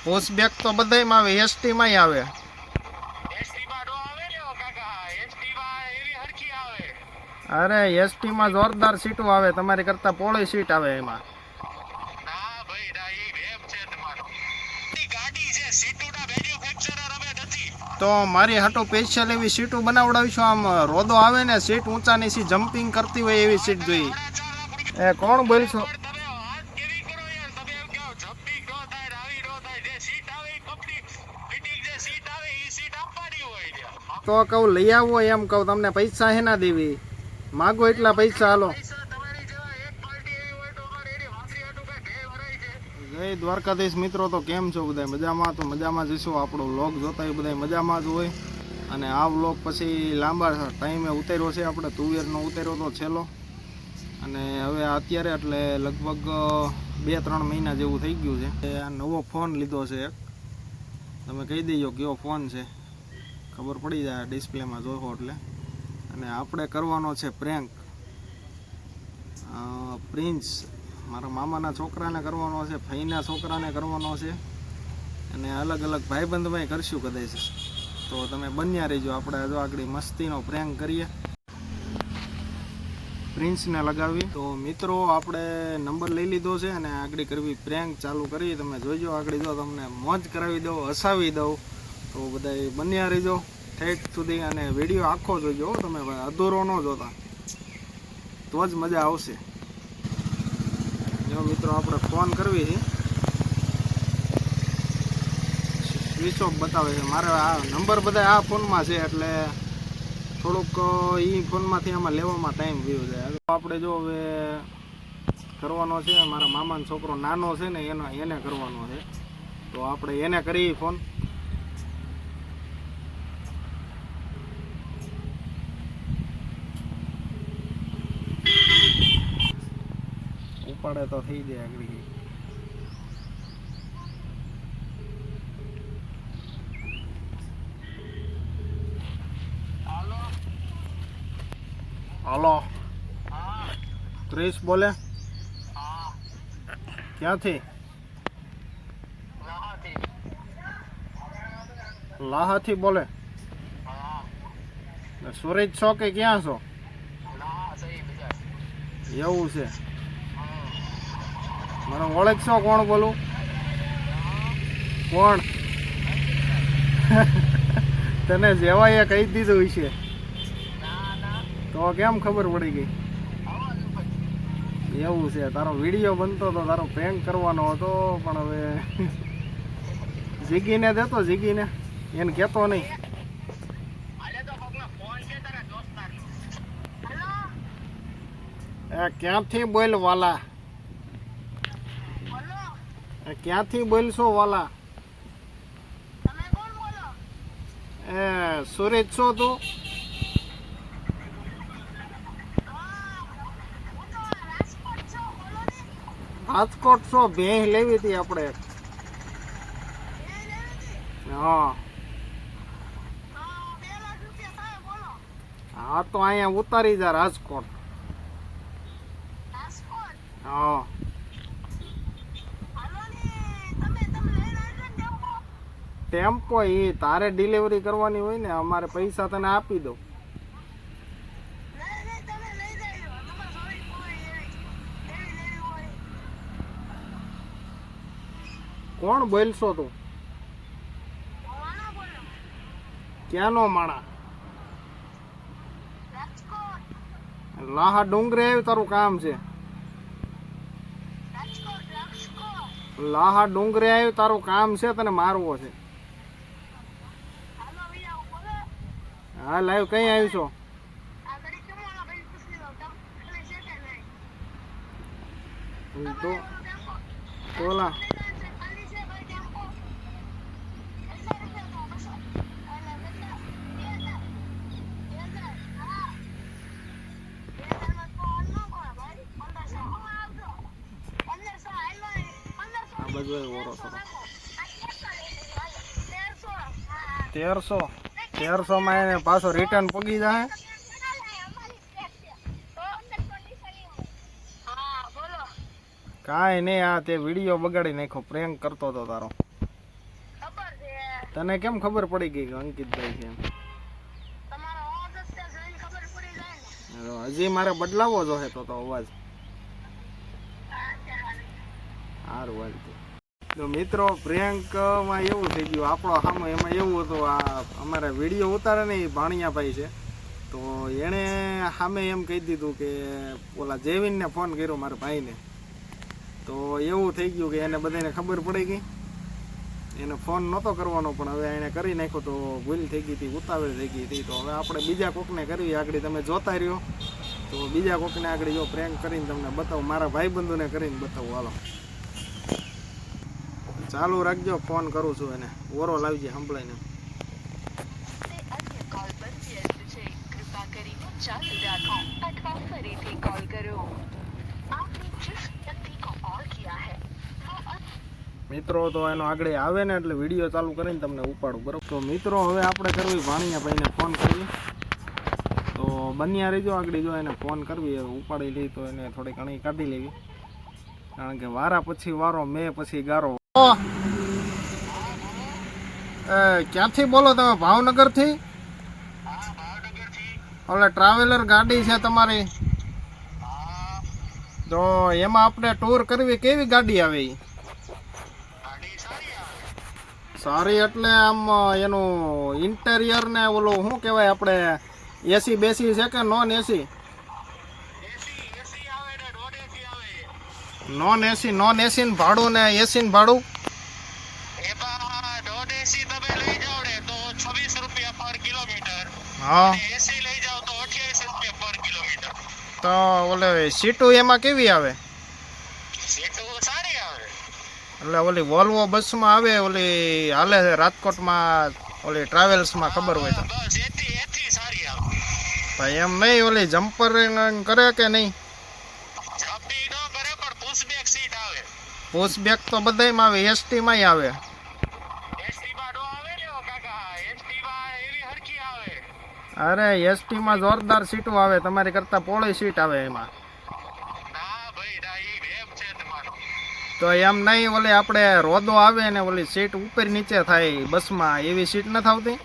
Pushback તો બધાયમાં આવે, ST માં આવે. અરે એસટી માં જોરદાર સીટો આવે, તમારી કરતા પોળી સીટ આવે એમાં. તો મારી હાટો સ્પેશિયલ એવી સીટો બનાવડાવીશું. આમ રોદો આવે ને, સીટ ઊંચા નીચી જમ્પિંગ કરતી હોય એવી સીટ જોઈએ. એ કોણ બોલશો? તો કહું લઈ આવો એમ કહું, તમને પૈસા હે ના દેવી, માગો એટલા પૈસા હાલો. જય દ્વારકાધીશ મિત્રો. તો કેમ છો બધા? મજામાં? તો મજામાં જઈશું. આપણો વ્લોગ જોતા એ બધા મજામાં જ હોય. અને આ વ્લોગ પછી લાંબા ટાઈમે ઉતાર્યો છે આપણે, તુવેરનો ઉતાર્યો તો છેલ્લો. અને હવે અત્યારે એટલે લગભગ 2-3 મહિના જેવું થઈ ગયું છે. આ નવો ફોન લીધો છે એક, તમે કહી દેજો કયો ફોન છે, ખબર પડી જાય ડિસ્પ્લેમાં જોવો એટલે. અને આપણે કરવાનો છે પ્રેન્ક. પ્રિન્સ મારા મામાના છોકરાને કરવાનો છે, ફઈના છોકરાને કરવાનો છે, અને અલગ અલગ ભાઈબંધમાં કરશું કદાચ. તો તમે બન્યા રહીજો. આપણે જો આગળ મસ્તીનો પ્રેન્ક કરીએ, પ્રિન્સને લગાવી. તો મિત્રો આપણે નંબર લઈ લીધો છે અને આગળ કરવી પ્રેન્ક ચાલુ કરી. તમે જોઈજો આગળ, જો તમને મોજ કરાવી દઉં, હસાવી દઉં. તો બધા બન્યા રહીજો ઠેઠ સુધી, અને વિડીયો આખો જોઈજો, તમે અધૂરો ન જોતા, તો જ મજા આવશે. જો મિત્રો આપણે ફોન કરવી છે, સ્વિચ ઓફ બતાવે છે. મારે આ નંબર બધા આ ફોનમાં છે એટલે થોડુંક એ ફોનમાંથી આમાં લેવામાં ટાઈમ ગયો જાય. આપણે જો હવે કરવાનો છે, મારા મામાનો છોકરો નાનો છે ને એને કરવાનો છે. તો આપણે એને કરી ફોન. ઉપાડે તો થઈ જાય આગળ. હાલો, ક્રિશ બોલે? ક્યાંથી? લાહાથી બોલે? સુરત છો કે ક્યાં છો? એવું છે. મને ઓળખશો કોણ બોલું? કોણ? તને જેવાય કહી દીધું છે, તો કેમ ખબર પડી ગઈ? એવું છે. તારો વિડીયો બનતો હતો, તારો પ્રેન્ક કરવાનો હતો, પણ હવે જીગીને દેતો, જીગીને એને કહેતો નહીં. એ ક્યાંથી બોલ વાલા? ક્યાંથી બોલશો વાલા? એ સુરત છો તું? રાજકોટ છો? ભેંસ લેવી હતી આપણે. હા હા, તો અહીંયા ઉતારી જા રાજકોટ. હા ટેમ્પો એ તારે ડિલિવરી કરવાની હોય ને, અમારે પૈસા તને આપી દો. કોણ બોલશો તું? ક્યાંનો માણા? લાહા ડુંગરે આવ્યું તારું કામ છે? લાહા ડુંગરે આવ્યું તારું કામ છે, તને મારવો છે? હા લાઈવ કઈ આવ્યું છો? તોલા બધું ઓરો કરો. 1300 માં એને પાછો રિટર્ન પગી જાય. કાંઈ નહીં, આ તે વિડીયો બગાડી નાખ્યો, પ્રેન્ક કરતો હતો તારો. તને કેમ ખબર પડી ગઈ કે અંકિતભાઈ છે એમ? હજી મારે બદલાવો જોઈએ તો અવાજ. સારું વાત. તો મિત્રો પ્રિયંકમાં એવું થઈ ગયું, આપણો સામે એમાં એવું હતું, આ અમારે વિડીયો ઉતારે ને એ ભાણિયાભાઈ છે, તો એણે સામે એમ કહી દીધું કે ઓલા જેવિનને ફોન કર્યો મારા ભાઈને, તો એવું થઈ ગયું કે એને બધાને ખબર પડી ગઈ. એને ફોન નહોતો કરવાનો પણ હવે એને કરી નાખ્યો, તો ભૂલ થઈ ગઈ હતી, ઉતાવળ થઈ ગઈ હતી. તો હવે આપણે બીજા કોકને કરવી, આગળ તમે જોતા રહ્યો તો બીજા કોકને આગળ જો પ્રેન્ક કરીને તમને બતાવું, મારા ભાઈબંધુને કરીને બતાવું. હાલો ચાલુ રાખજો, ફોન કરું છું એને, ઓરો લાવજે સંભળાઈને. મિત્રો તો એનો આગળ આવે ને એટલે વિડીયો ચાલુ કરીને તમને ઉપાડું, બરાબર? તો મિત્રો હવે આપણે કરવી ભાણિયાભાઈને ફોન કરવી, તો બન્યા રહીજો આગળ. જો એને ફોન કરવી, ઉપાડી લઈ તો એને થોડી ઘણી કાઢી લેવી, કારણ કે વારા પછી વારો, મેં પછી ગારો. ક્યાંથી બોલો તમે? ભાવનગરથી? ઓલે ટ્રાવેલર ગાડી છે તમારી, તો એમાં આપણે ટૂર કરવી, કેવી ગાડી આવે? સારી એટલે આમ એનું ઇન્ટેરિયર ને ઓલું શું કહેવાય આપણે, એસી બેસી છે કે non AC? Non AC. Non AC ને ભાડું ને એસી ને ભાડું? હા. તો ઓલે સીટું એમાં કેવી આવે? એટલે ઓલી વોલ્વો બસમાં આવે, ઓલી હાલે છે રાજકોટમાં, ઓલી ટ્રાવેલ્સમાં, ખબર હોય તો. ભાઈ એમ નહીં, ઓલી જમ્પર કરે કે નહીં? પુશબેક તો બધાયમાં આવે, એસટી માં આવે. અરે એસટી માં જોરદાર સીટો આવે, તમારી કરતા પોળી સીટ આવે એમાં. તો એમ નહીં, ઓલી આપણે રોદો આવે ને ઓલી સીટ ઉપર નીચે થાય બસમાં, એવી સીટ નથી આવતી?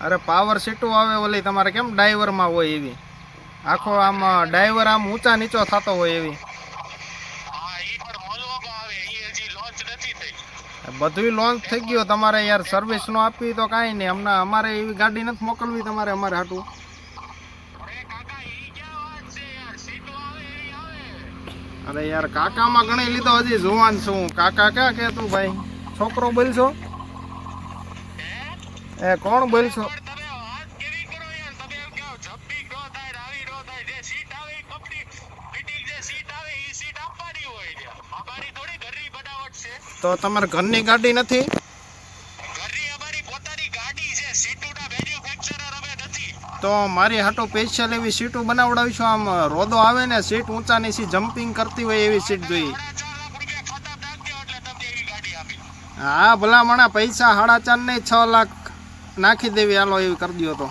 અરે પાવર સીટો આવે, ઓલી તમારે કેમ ડ્રાઈવરમાં હોય એવી, આખો આમ ડ્રાઈવર આમ ઊંચા નીચો થતો હોય એવી. બધું લોન્ચ થઈ ગયું તમારે યાર, સર્વિસ નો આપવી તો કાંઈ નહીં. હમણાં અમારે એવી ગાડી નથી મોકલવી તમારે અમારે હાટું. અરે યાર કાકામાં ગણી લીધો, હજી જુવાન છું. કાકા ક્યાં કે તું ભાઈ છોકરો બોલશો? એ કોણ બોલશો? તો તમારે ઘરની ગાડી નથી? તો મારી હાટો સ્પેશિયલ એવી સીટો બનાવડાવીશું, આમ રોદો આવે ને સીટ ઊંચા નીચી જમ્પિંગ કરતી હોય એવી સીટ જોઈએ. હા ભલા મણા પૈસા 4.5 નહીં 6 લાખ નાખી દેવી, હાલો એવી કરી દો તો.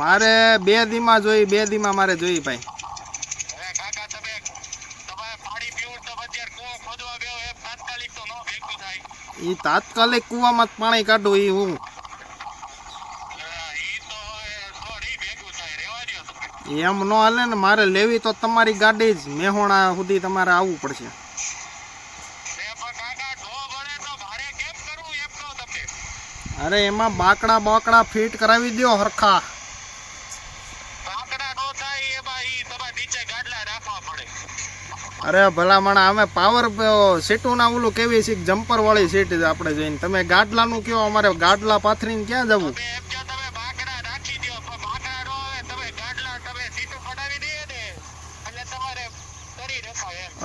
મારે 2 દીમાં જોઈ, 2 દીમાં મારે જોઈ ભાઈ. ઈ તાત્કાલિક કુવામાં પાણી કાઢું ઈ હું. એમ નો હાલે ને, મારે લેવી તો તમારી ગાડી જ, મેહોણા સુધી તમારે આવવું પડશે. અરે એમાં બાકડા બાકડા ફિટ કરાવી દો હરખા. અરે ભલા માણા, અમે પાવર સીટું ના ઓલું કેવી સીટ, જમ્પર વાળી સીટ આપણે જોઈને, તમે ગાડલા નું કયો, અમારે ગાડલા પાથરીને ક્યાં જવું?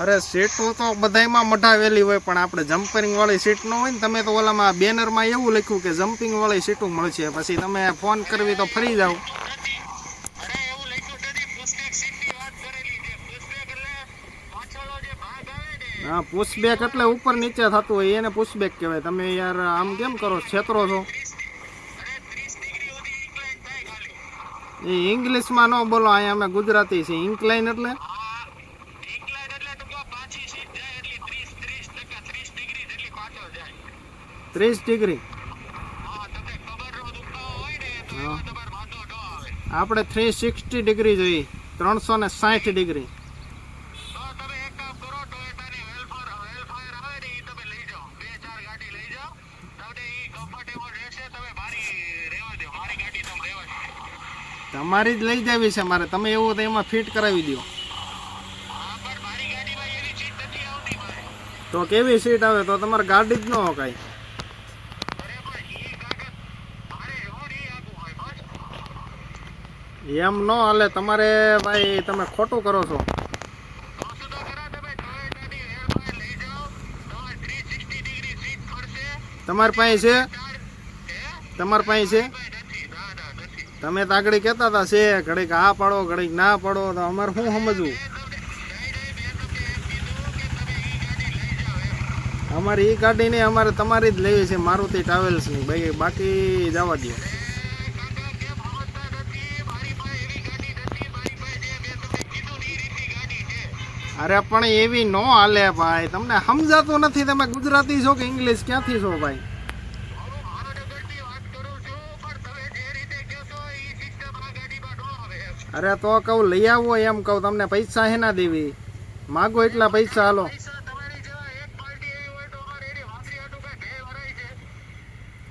અરે સીટું તો બધાયમાં મઢાવેલી હોય, પણ આપણે જમ્પરિંગ વાળી સીટ ન હોય ને. તમે તો ઓલામાં બેનરમાં એવું લખ્યું કે જમ્પિંગ વાળી સીટું મળશે, પછી તમે ફોન કરવી તો ફરી જાવ. હા પુશબેક એટલે ઉપર નીચે થતું હોય એને પુશબેક કહેવાય. તમે યાર આમ કેમ કરો, છેતરો છો? એ ઇંગ્લિશમાં ન બોલો, અહીંયા અમે ગુજરાતી છીએ. ઇન્કલાઇન એટલે 30 ડિગ્રી. આપણે 360 ડિગ્રી જોઈએ, 360 ડિગ્રી. તમારી જ લઈ જાવી છે મારે, તમે એવું તો એમાં ફિટ કરાવી દો. તો કેવી સીટ આવે? તો તમારે ગાડી જ ન હોકાય. એમ ન હાલે તમારે ભાઈ, તમે ખોટું કરો છો. તમારી પાસે છે? તમારી પાસે છે? તમે તો આગળ કહેતા હતા છે, ઘડીક આ પાડો ઘડીક ના પાડો, તો અમારે શું સમજવું? અમારે એ ગાડી નહીં, અમારે તમારી જ લેવી છે, મારુતિ ટ્રાવેલ્સની. ભાઈ બાકી જવા દો. અરે પણ એવી નો હાલે ભાઈ, તમને સમજાતું નથી. તમે ગુજરાતી છો કે ઇંગ્લિશ ક્યાંથી છો ભાઈ? અરે તો કહું લઈ આવો એમ કહું. તમને પૈસા હેના દેવી? માગો એટલા પૈસા હાલો.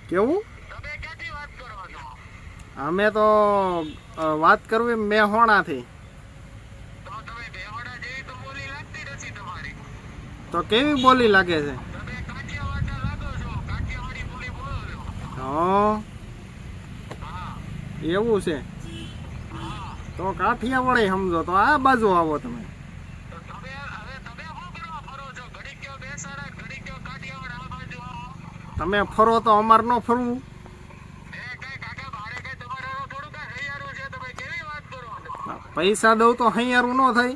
કેવું? અમે તો વાત કરવી મેહોણાથી. તો કેવી બોલી લાગે છે? હા એવું છે? તો કાઠિયાવાડી સમજો, તો આ બાજુ આવો તમે. તમે ફરો તો અમાર ન ફરવું? પૈસા દઉં તો હૈયારું ન થાય?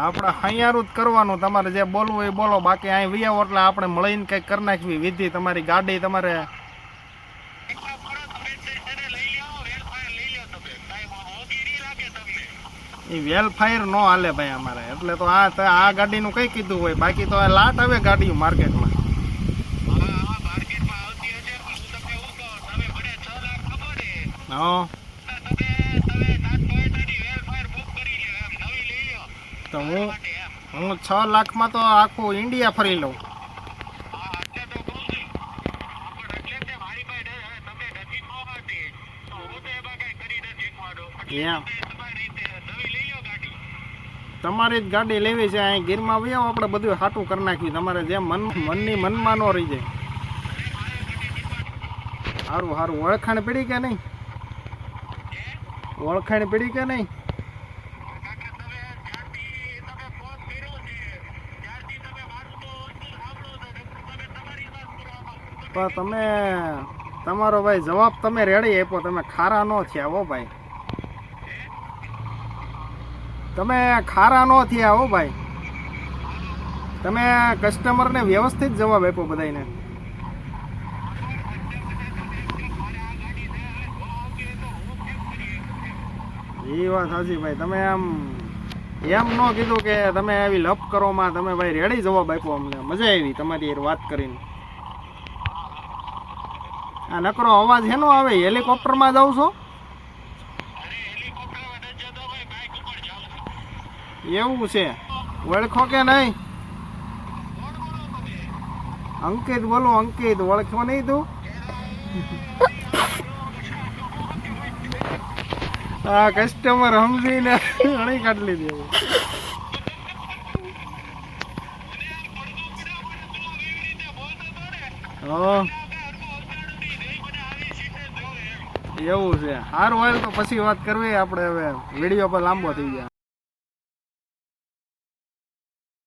આપણે હૈયારું જ કરવાનું. તમારે જે બોલવું એ બોલો, બાકી અહીં વિયાવો એટલે આપણે મળીને કંઈક કરી નાખવી વિધિ. તમારી ગાડી તમારે એ વેલફાયર નો હાલે ભાઈ અમારે. એટલે તો આ ગાડીનું કઈ કીધું હોય, બાકી તો આ લાટ આવે ગાડીઓ માર્કેટમાં. હા તો હું 6 લાખમાં તો આખું ઇન્ડિયા ફરી લઉં. તમારી જ ગાડી લેવી છે. અહીં ગીરમાં વ્યાવો, આપણે બધું હાટું કરી નાખ્યું. તમારે જેમ મનની મનમાં ન રહી જાય. સારું સારું. ઓળખાણ પડી કે નહીં? ઓળખાણ પડી કે નહીં? પણ તમે તમારો ભાઈ જવાબ તમે રેડી આપ્યો, તમે ખારા ન થયા હો ભાઈ. તમે ખારા ન થયા હો ભાઈ. તમે કસ્ટમરને વ્યવસ્થિત જવાબ આપ્યો બધાને. એ વાત સાચી ભાઈ. તમે એમ ન કીધું કે તમે આવી લપ કરો માં. તમે ભાઈ રેડી જવાબ આપ્યો. અમને મજા આવી તમારી વાત કરીને. આ નકરો અવાજ હેનો આવે? હેલિકોપ્ટરમાં જાવ છો? એવું છે? ઓળખો કે નહીં? અંકિત બોલો. અંકિત ઓળખો નહીં તું? હા કસ્ટમર સમજીને ઘણી કાઢી લીધી. એવું છે? સારું હોય તો પછી વાત કરવી આપણે. હવે વિડીયો પર લાંબો થઈ ગયા.